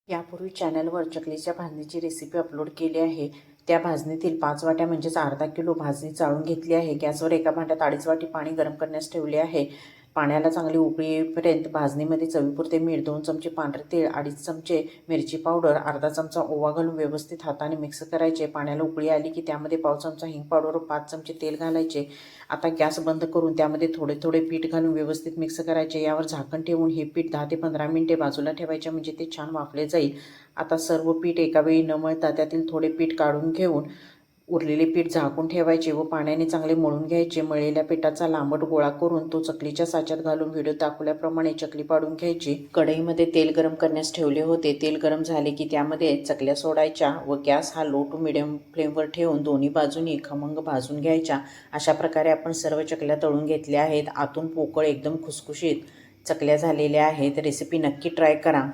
यापूर्वी चॅनलवर चकलीच्या भाजणीची recipe upload केली आहे। त्या भाजणीतील 5 वाट्या म्हणजेच अर्धा किलो भाजणी चाळून घेतली आहे। गॅसवर एका भांड्यात 2.5 वाटी पाणी गरम करण्यास ठेवले आहे। पाण्याला चांगली उकळी येईपर्यंत भाजणीमध्ये चवीपुरते मीठ, 2 चमचे पांढरे तेल, 2.5 चमचे मिरची पावडर, अर्धा चमचा ओवा घालून व्यवस्थित हाताने मिक्स करायचे। पाण्याला उकळी आली की त्यामध्ये पाव चमचा हिंग पावडर व 5 चमचे तेल घालायचे। आता गॅस बंद करून त्यामध्ये थोडे थोडे पीठ घालून व्यवस्थित मिक्स करायचे। यावर झाकण ठेवून हे पीठ 10 ते 15 मिनिटे बाजूला ठेवायचे म्हणजे ते छान वाफले जाईल। आता सर्व पीठ एका वेळी न मळता त्यातील थोडे पीठ काढून घेऊन उरलेले पीठ झाकून ठेवायचे व पाण्याने चांगले मळून घ्यायचे। मळलेल्या पिठाचा लांबट गोळा करून तो चकलीच्या साच्यात घालून व्हिडिओ दाखवल्याप्रमाणे चकली पाडून घ्यायची। कढईमध्ये तेल गरम करण्यास ठेवले होते। तेल गरम झाले की त्यामध्ये चकल्या सोडायच्या व गॅस हा लो टू मिडियम फ्लेमवर ठेवून दोन्ही बाजूनी खमंग भाजून घ्यायच्या। अशा प्रकारे आपण सर्व चकल्या तळून घेतल्या आहेत। आतून पोकळ एकदम खुसखुशीत चकल्या झालेल्या आहेत। रेसिपी नक्की ट्राय करा।